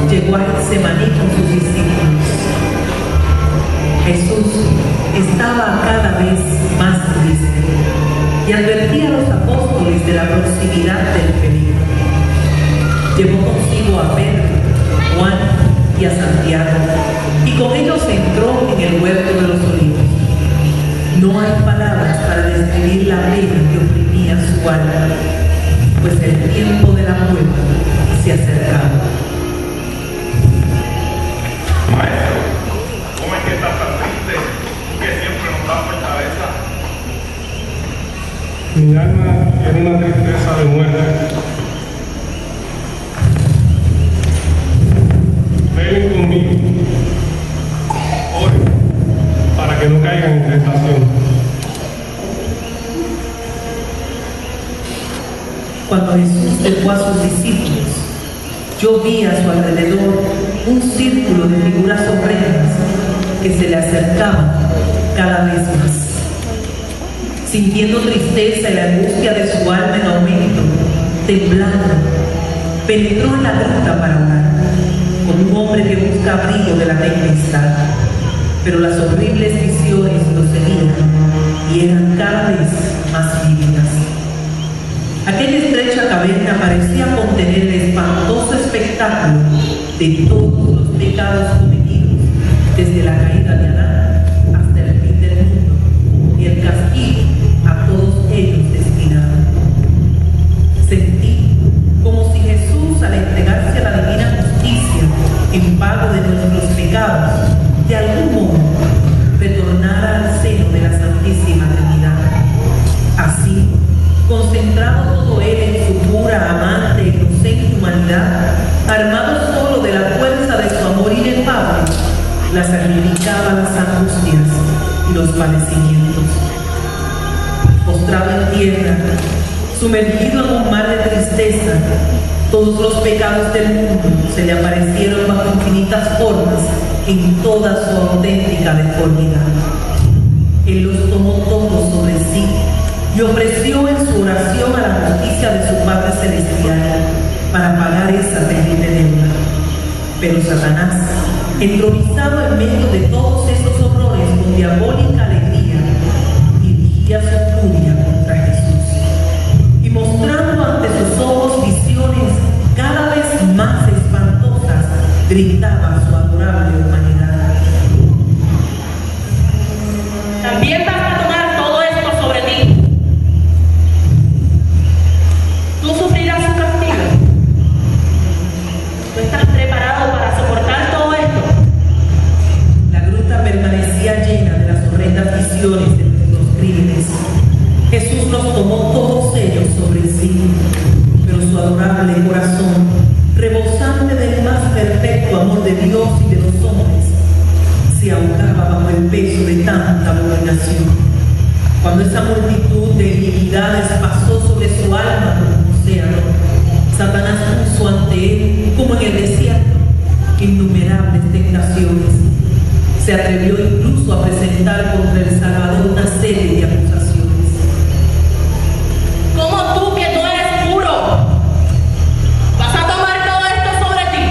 llegó a Getsemaní con sus discípulos. Jesús estaba cada vez más triste y advertía a los apóstoles de la proximidad del peligro. Llevó consigo a Pedro, Juan y a Santiago, y con ellos entró en el huerto de los olivos. No hay palabras para describir la pena que oprimía su alma, pues el tiempo de la prueba se acercaba. Maestro, ¿cómo es que estás tan triste y que siempre nos da fortaleza? Mi alma tiene una tristeza de muerte. Ven conmigo. Oren para que no caigan en tentación. Cuando Jesús dejó a sus discípulos, yo vi a su alrededor un círculo de figuras horrendas que se le acercaban cada vez más. Sintiendo tristeza y la angustia de su alma en aumento, temblando, penetró en la gruta para orar, como un hombre que busca abrigo de la tempestad. Pero las horribles visiones lo seguían y eran cada vez más vívidas. Aquella estrecha caverna parecía contener el espantoso espectáculo de todos los pecados cometidos desde la caída de Adán hasta el fin del mundo y el castigo a todos ellos destinado. Sentí como si Jesús, al entregarse a la divina justicia en pago de nuestros pecados, de algún modo retornara al seno de la Santísima Trinidad. Así, concentrado todo él en su pura, amante, inocente humanidad, armado solo de la fuerza de su amor inefable, la sacrificaba las angustias y los padecimientos. Postrado en tierra, sumergido en un mar de tristeza, todos los pecados del mundo se le aparecieron bajo infinitas formas en toda su auténtica deformidad. Él los tomó todos sobre sí y ofreció en su oración a la justicia de su Padre Celestial para pagar esa terrible deuda. Pero Satanás, entronizado en medio de todos esos horrores con diabólica alegría, dirigía su furia contra Jesús y mostrando ante sus ojos visiones cada vez más espantosas, gritaba su adorable humanidad. También vas a tomar todo esto sobre ti. Tú sufrirás su castigo. ¿Tú estás preparado para soportar todo esto? La gruta permanecía llena de las horrendas visiones de nuestros crímenes. Jesús los tomó todos ellos sobre sí, pero su adorable corazón, rebosante del más perfecto amor de Dios y de los hombres, se ahogaba bajo el peso de tanta abominación. Cuando esa multitud de iniquidades pasó sobre su alma como un océano, Satanás puso ante él, como en el desierto, innumerables tentaciones. Se atrevió incluso a presentar contra el Salvador una serie de acusaciones. ¿Cómo tú, que no eres puro, vas a tomar todo esto sobre ti?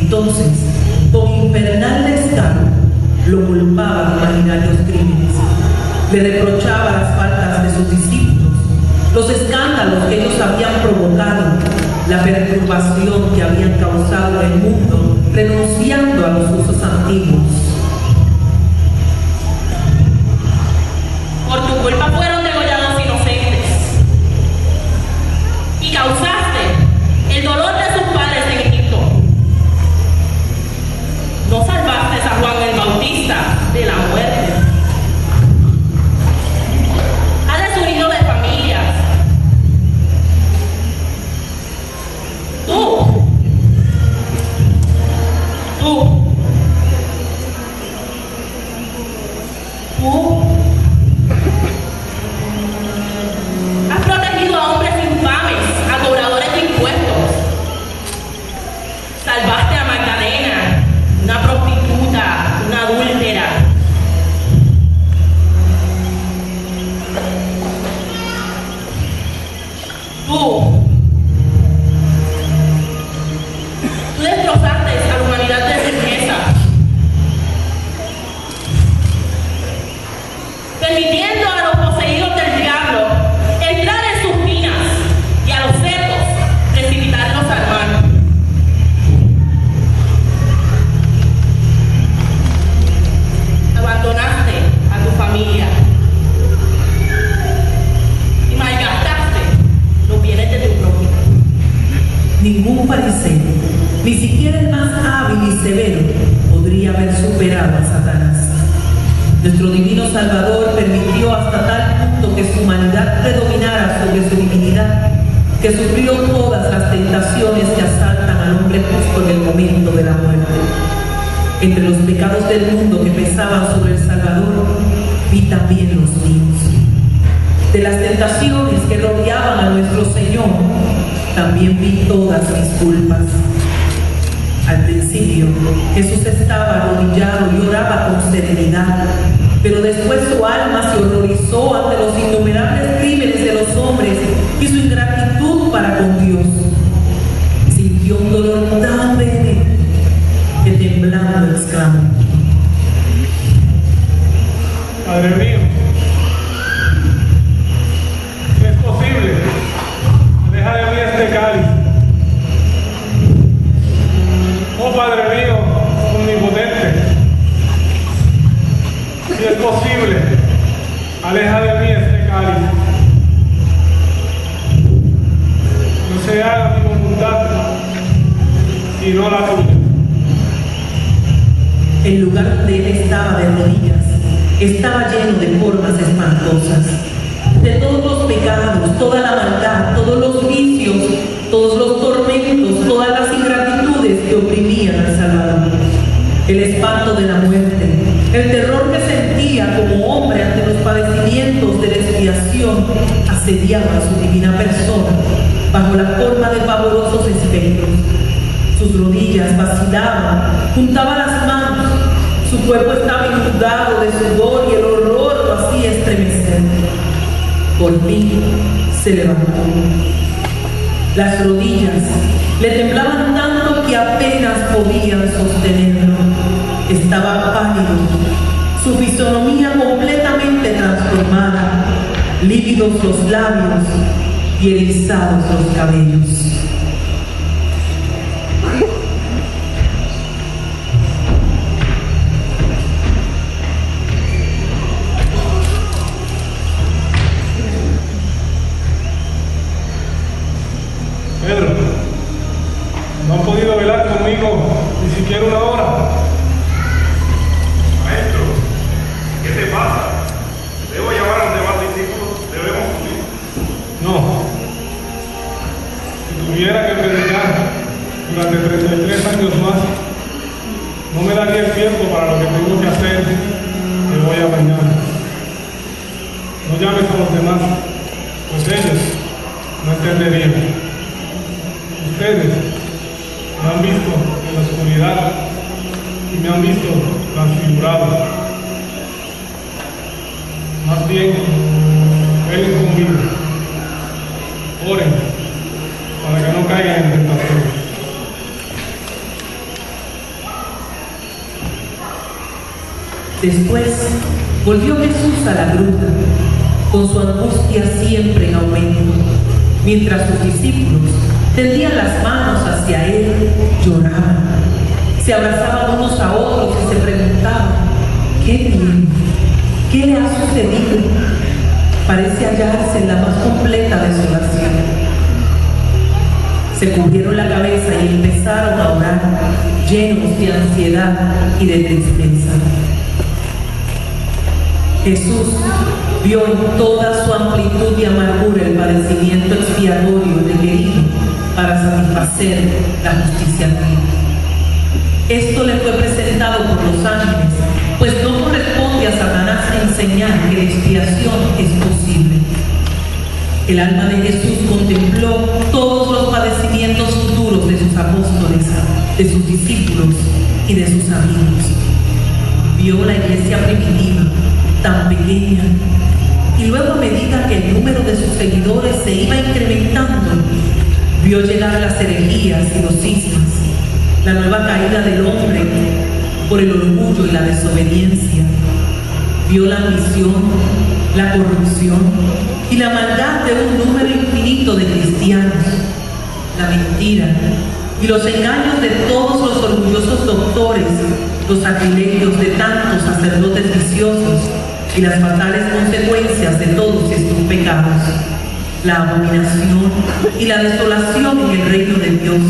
Entonces, con infernal descaro, lo culpaba de imaginarios crímenes. Le reprochaba las faltas de sus discípulos, los escándalos que ellos habían provocado, la perturbación que habían causado en el mundo, renunciando a los usos antiguos. Por tu culpa fueron degollados inocentes y causaste el dolor de sus padres en Egipto. No salvaste a Juan el Bautista de la muerte. Has desunido de familias. Tú Ningún fariseo, ni siquiera el más hábil y severo, podría haber superado a Satanás. Nuestro divino Salvador permitió hasta tal punto que su humanidad predominara sobre su divinidad, que sufrió todas las tentaciones que asaltan al hombre justo en el momento de la muerte. Entre los pecados del mundo que pesaban sobre el Salvador, vi también los míos. De las tentaciones que rodeaban a nuestro Señor, también vi todas mis culpas. Al principio, Jesús estaba arrodillado y oraba con serenidad, pero después su alma se horrorizó ante los innumerables crímenes de los hombres y su ingratitud para con Dios. Sintió un dolor tan vehemente que temblando exclamó: Padre mío, si es posible, aleja de mí este cáliz. Oh Padre mío, omnipotente, si es posible, aleja de mí este cáliz. No se haga mi voluntad, sino la tuya. El lugar donde él estaba de rodillas estaba lleno de formas espantosas, de todos los pecados, toda la maldad, todos los vicios, todos los tormentos, todas las ingratitudes que oprimían al Salvador. El espanto de la muerte, el terror que sentía como hombre ante los padecimientos de la expiación, asediaba su divina persona bajo la forma de pavorosos espectros. Sus rodillas vacilaban, juntaba las manos, su cuerpo estaba inundado de sudor y el horror lo hacía estremecer. Por fin se levantó. Las rodillas le temblaban tanto que apenas podían sostenerlo. Estaba pálido, su fisonomía completamente transformada, lívidos los labios y erizados los cabellos. Pedro, no han podido velar conmigo ni siquiera una hora. Maestro, ¿qué te pasa? ¿Debo llamar a los demás discípulos? ¿Debemos subir? No. Si tuviera que predicar durante 33 años más, no me daría el tiempo para lo que tengo que hacer de hoy a mañana. No llames a los demás, pues ellos no entenderían. Ustedes me han visto en la oscuridad y me han visto transfigurado. Más bien, velen conmigo, oren para que no caigan en tentación. Después volvió Jesús a la gruta, con su angustia siempre en aumento, mientras sus discípulos tendían las manos hacia él, lloraban, se abrazaban unos a otros y se preguntaban: ¿qué tiene? ¿Qué le ha sucedido? Parece hallarse en la más completa desolación. Se cubrieron la cabeza y empezaron a orar, llenos de ansiedad y de tristeza. Jesús vio en toda su amplitud y amargura el padecimiento expiatorio requerido para satisfacer la justicia divina. Esto le fue presentado por los ángeles, pues no corresponde a Satanás enseñar que la expiación es posible. El alma de Jesús contempló todos los padecimientos futuros de sus apóstoles, de sus discípulos y de sus amigos. Vio la iglesia primitiva, tan pequeña, y luego, a medida que el número de sus seguidores se iba incrementando, vio llegar las herejías y los cismas, la nueva caída del hombre por el orgullo y la desobediencia. Vio la ambición, la corrupción y la maldad de un número infinito de cristianos, la mentira y los engaños de todos los orgullosos doctores, los sacrilegios de tantos sacerdotes viciosos y las fatales consecuencias de todos estos pecados, la abominación y la desolación en el reino de Dios,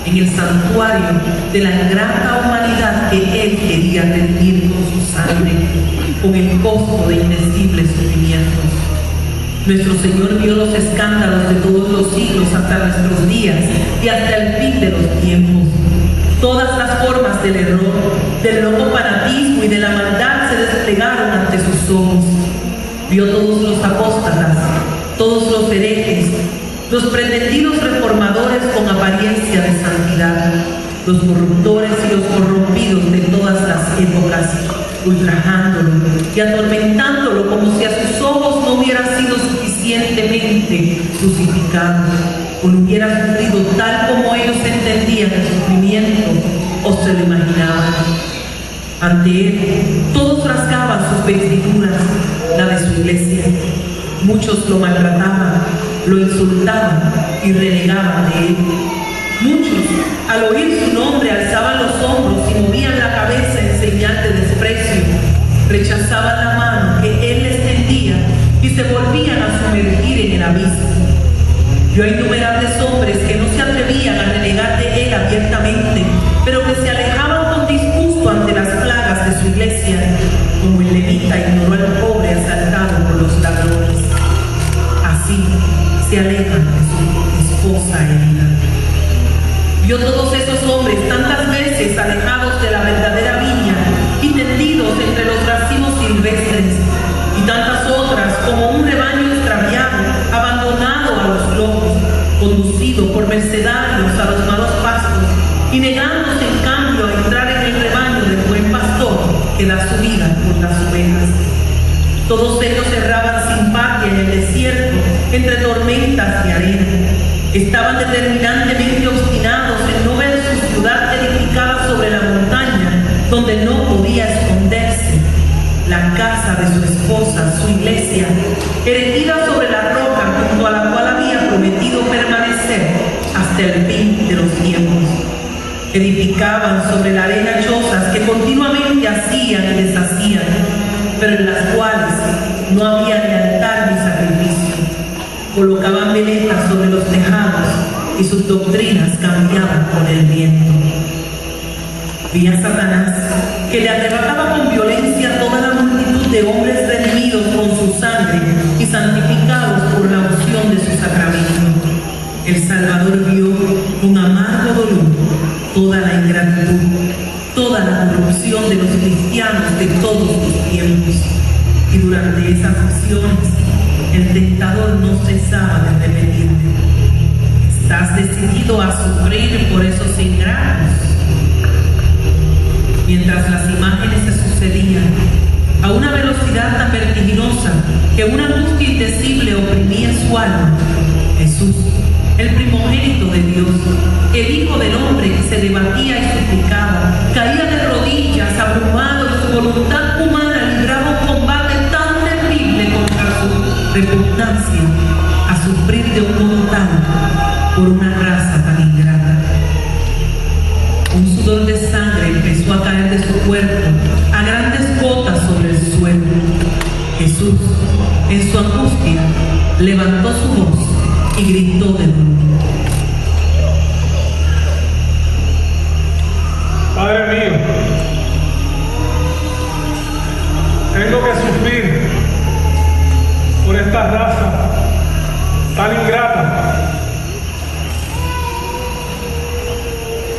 en el santuario de la ingrata humanidad que Él quería redimir con su sangre, con el costo de indecibles sufrimientos. Nuestro Señor vio los escándalos de todos los siglos hasta nuestros días y hasta el fin de los tiempos. Todas las formas del error, del loco fanatismo y de la maldad se desplegaron ante sus ojos. Vio todos los apóstatas, todos los herejes, los pretendidos reformadores con apariencia de santidad, los corruptores y los corrompidos de todas las épocas, ultrajándolo y atormentándolo como si a sus ojos no hubiera sido suficientemente crucificado, o no hubiera sufrido tal como ellos entendían el sufrimiento o se lo imaginaban. Ante Él, todos rasgaban sus vestiduras, la de su iglesia. Muchos lo maltrataban, lo insultaban y renegaban de Él. Muchos, al oír su nombre, alzaban los hombros y movían la cabeza en señal de desprecio. Rechazaban la mano que Él les tendía y se volvían a sumergir en el abismo. Vio a innumerables hombres que no se atrevían a renegar de Él abiertamente, pero que se alejaban con disgusto ante las plagas de su iglesia, como el levita ignoró al pobre asaltado por los ladrones. Así se alejan de su esposa herida. Vio todos esos hombres tantas veces alejados de la verdadera viña y tendidos entre los racimos silvestres, y tantas otras como un rebaño extraviado, abandonado a los lobos, conducido por mercenarios a los malos pastos y negándose en cambio a entrar en el rebaño del buen pastor que da su vida por las ovejas. Todos ellos erraban sin patria en el desierto, entre tormentas y arena. Estaban determinantemente obstinados en no ver su ciudad edificada sobre la montaña, donde no podía esconderse, la casa de su esposa, su iglesia, erigida sobre la roca junto a la cual había prometido permanecer hasta el fin de los tiempos. Edificaban sobre la arena chozas que continuamente hacían y deshacían, pero en las cuales no había ni altar ni sacrificio. Colocaban veletas sobre los tejados y sus doctrinas cambiaban con el viento. Vi a Satanás, que le arrebataba con violencia toda la multitud de hombres redimidos con su sangre y santificados por la unción de su sacramento. El Salvador vio con amargo dolor toda la ingratitud, toda la corrupción de los cristianos de todos los tiempos. Y durante esas visiones, el tentador no cesaba de repetirle: ¿estás decidido a sufrir por esos ingratos? Mientras las imágenes se sucedían a una velocidad tan vertiginosa que una angustia indecible oprimía su alma, Jesús, el primogénito de Dios, el Hijo del Hombre que se debatía y suplicaba, caía de rodillas, abrumado y su voluntad humana libraba un combate tan terrible contra su repugnancia a sufrir de un modo tal por una raza tan ingrata. Un sudor de sangre empezó a caer de su cuerpo a grandes gotas sobre el suelo. Jesús, en su angustia, levantó su voz y gritó de dolor: Padre mío, tengo que sufrir por esta raza tan ingrata.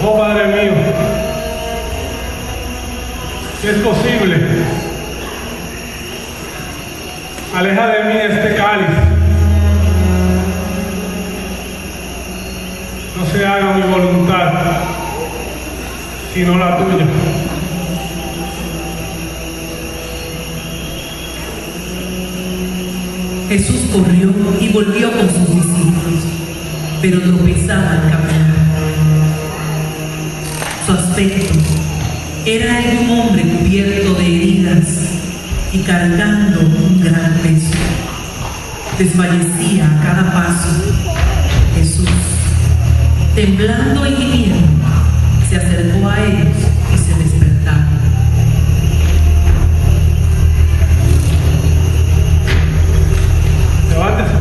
Oh Padre mío, si es posible, aleja de mí este cáliz. No se haga mi voluntad, sino la tuya. Jesús corrió y volvió con sus discípulos, pero tropezaba al caminar. Su aspecto era el de un hombre cubierto de heridas y cargando un gran peso. Desfallecía a cada paso. Jesús, temblando y gimiendo, se acercó a ellos y se despertaron. Levántese.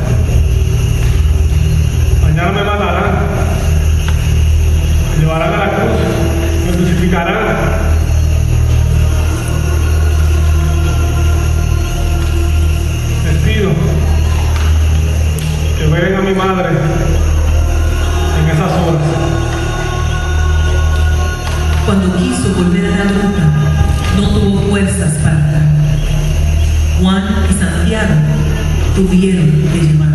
cuando quiso volver a la ruta, no tuvo fuerzas para andar. Juan y Santiago tuvieron que llevar.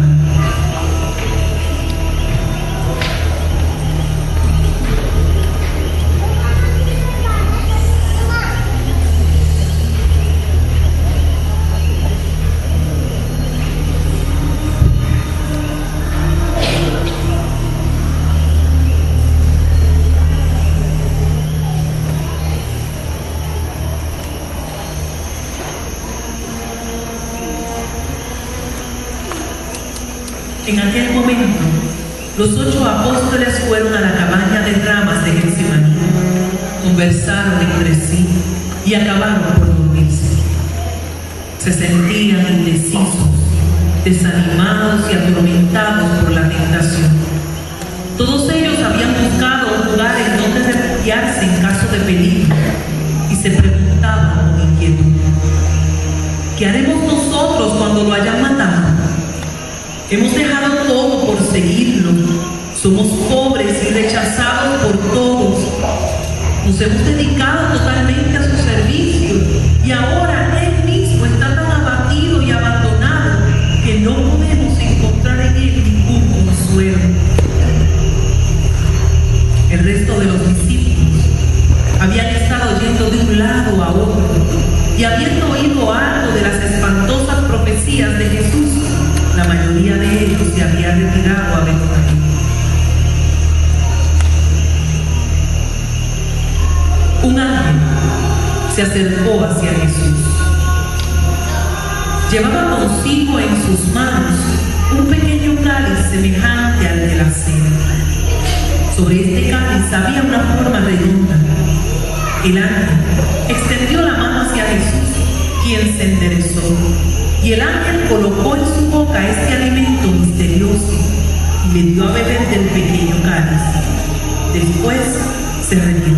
En aquel momento, los 8 apóstoles fueron a la cabaña de ramas de Getsemaní, conversaron entre sí y acabaron por dormirse. Se sentían indecisos, desanimados y atormentados por la tentación. Todos ellos habían buscado un lugar en donde refugiarse en caso de peligro y se preguntaban con inquietud: ¿qué haremos nosotros cuando lo hayan matado? Hemos dejado todo por seguirlo. Somos pobres y rechazados por todos. Nos hemos dedicado totalmente a su servicio y ahora Él mismo está tan abatido y abandonado que no podemos encontrar en Él ningún consuelo. El resto de los discípulos habían estado yendo de un lado a otro y habiendo oído algo de las espantosas profecías de Jesús, la mayoría de ellos se había retirado a Betania. Un ángel se acercó hacia Jesús. Llevaba consigo en sus manos un pequeño cáliz semejante al de la cena. Sobre este cáliz había una forma redonda. El ángel extendió la mano hacia Jesús, quien se enderezó. Y el ángel colocó en su boca este alimento misterioso y le dio a beber del pequeño cáliz. Después se retiró.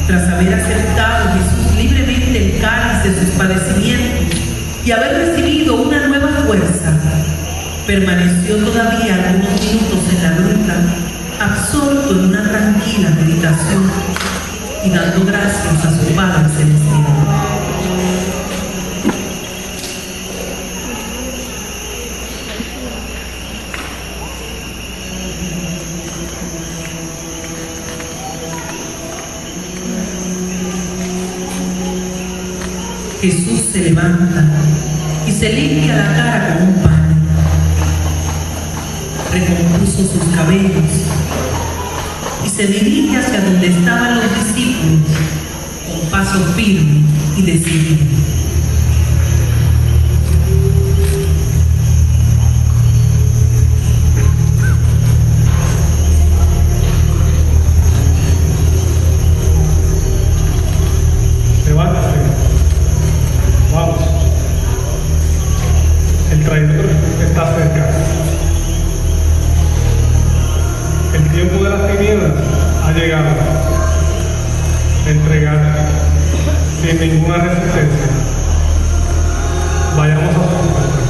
Tras haber aceptado Jesús libremente el cáliz de sus padecimientos y haber recibido una nueva fuerza, permaneció todavía algunos minutos en la gruta, absorto en una tranquila meditación y dando gracias a su Padre Celestial. Jesús se levanta y se limpia la cara con un paño. Recompuso sus cabellos y se dirige hacia donde estaban los discípulos con paso firme y decidido. Sin ninguna resistencia, vayamos a su encuentro.